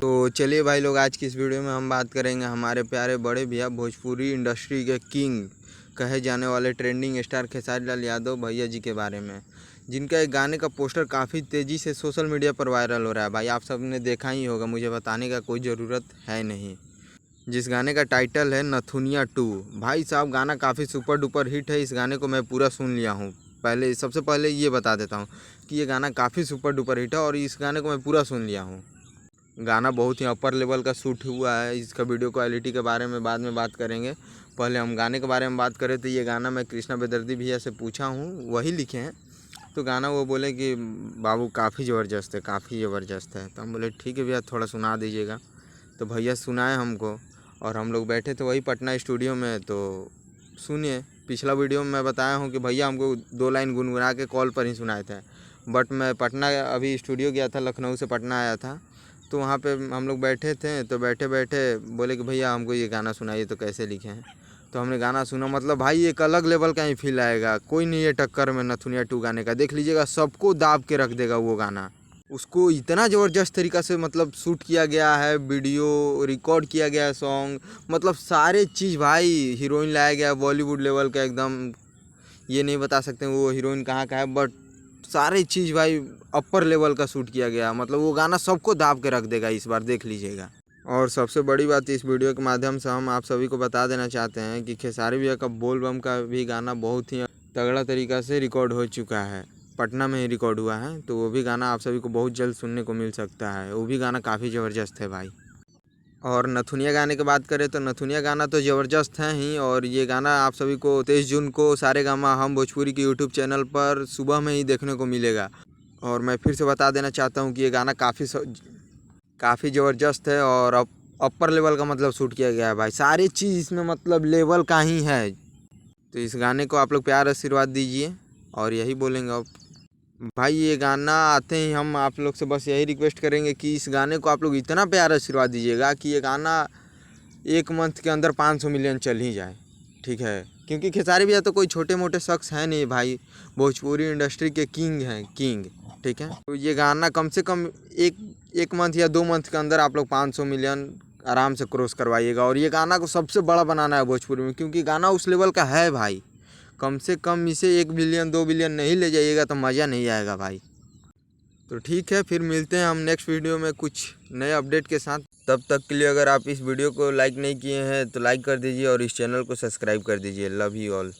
तो चलिए भाई लोग, आज की इस वीडियो में हम बात करेंगे हमारे प्यारे बड़े भैया भोजपुरी इंडस्ट्री के किंग कहे जाने वाले ट्रेंडिंग स्टार खेसारी लाल यादव भैया जी के बारे में, जिनका एक गाने का पोस्टर काफ़ी तेज़ी से सोशल मीडिया पर वायरल हो रहा है। भाई आप सब ने देखा ही होगा, मुझे बताने का कोई ज़रूरत है नहीं। जिस गाने का टाइटल है नथुनिया 2। भाई साहब, गाना काफ़ी सुपर डुपर हिट है। इस गाने को मैं पूरा सुन लिया हूँ। सबसे पहले ये बता देता हूँ कि ये गाना काफ़ी सुपर डुपर हिट है और इस गाने को मैं पूरा सुन लिया हूँ। गाना बहुत ही अपर लेवल का शूट हुआ है। इसका वीडियो क्वालिटी के बारे में बाद में बात करेंगे। पहले हम गाने के बारे में बात करें तो ये गाना मैं कृष्णा बेदर्दी भैया से पूछा हूँ, वही लिखे हैं। तो गाना वो बोले कि बाबू काफ़ी ज़बरदस्त है, काफ़ी ज़बरदस्त है। तो हम बोले ठीक है भैया, थोड़ा सुना दीजिएगा। तो भैया सुनाए हमको और हम लोग बैठे थे वही पटना स्टूडियो में। तो सुनिए, पिछला वीडियो में मैं बताया हूँ कि भैया हमको 2 लाइन गुनगुना के कॉल पर ही सुनाए थे। बट मैं पटना अभी स्टूडियो गया था, लखनऊ से पटना आया था। तो वहाँ पे हम लोग बैठे थे, तो बैठे बैठे बोले कि भैया हमको ये गाना सुनाइए, तो कैसे लिखे हैं। तो हमने गाना सुना, मतलब भाई एक अलग लेवल का ही फील आएगा। कोई नहीं है टक्कर में नथुनिया 2 गाने का। देख लीजिएगा, सबको दाब के रख देगा वो गाना। उसको इतना ज़बरदस्त तरीक़ा से मतलब शूट किया गया है, वीडियो रिकॉर्ड किया गया है, सॉन्ग मतलब सारे चीज़। भाई हीरोइन लाया गया बॉलीवुड लेवल का एकदम। ये नहीं बता सकते वो हीरोइन कहाँ का है, बट सारी चीज़ भाई अपर लेवल का शूट किया गया। मतलब वो गाना सबको दाब के रख देगा, इस बार देख लीजिएगा। और सबसे बड़ी बात, इस वीडियो के माध्यम से हम आप सभी को बता देना चाहते हैं कि खेसारी भैया का बोल बम का भी गाना बहुत ही तगड़ा तरीक़ा से रिकॉर्ड हो चुका है। पटना में ही रिकॉर्ड हुआ है, तो वो भी गाना आप सभी को बहुत जल्द सुनने को मिल सकता है। वो भी गाना काफ़ी ज़बरदस्त है भाई। और नथुनिया गाने की बात करें तो नथुनिया गाना तो ज़बरदस्त है ही। और ये गाना आप सभी को 23 जून को सारेगामा हम भोजपुरी के यूट्यूब चैनल पर सुबह में ही देखने को मिलेगा। और मैं फिर से बता देना चाहता हूँ कि ये गाना काफ़ी ज़बरदस्त है और अपर लेवल का मतलब शूट किया गया है भाई। सारी चीज़ इसमें मतलब लेवल का ही है। तो इस गाने को आप लोग प्यार आशीर्वाद दीजिए और यही बोलेंगे। अब भाई ये गाना आते ही हम आप लोग से बस यही रिक्वेस्ट करेंगे कि इस गाने को आप लोग इतना प्यार आशीर्वाद दीजिएगा कि ये गाना 1 मंथ के अंदर 500 मिलियन चल ही जाए, ठीक है। क्योंकि खेसारी भैया तो कोई छोटे मोटे शख्स हैं नहीं भाई, भोजपुरी इंडस्ट्री के किंग हैं, किंग, ठीक है। तो ये गाना कम से कम एक मंथ या 2 मंथ के अंदर आप लोग 500 मिलियन आराम से क्रॉस करवाइएगा। और ये गाना को सबसे बड़ा बनाना है भोजपुरी में, क्योंकि गाना उस लेवल का है भाई। कम से कम इसे 1 बिलियन 2 बिलियन नहीं ले जाइएगा तो मज़ा नहीं आएगा भाई। तो ठीक है, फिर मिलते हैं हम नेक्स्ट वीडियो में कुछ नए अपडेट के साथ। तब तक के लिए अगर आप इस वीडियो को लाइक नहीं किए हैं तो लाइक कर दीजिए और इस चैनल को सब्सक्राइब कर दीजिए। Love you all.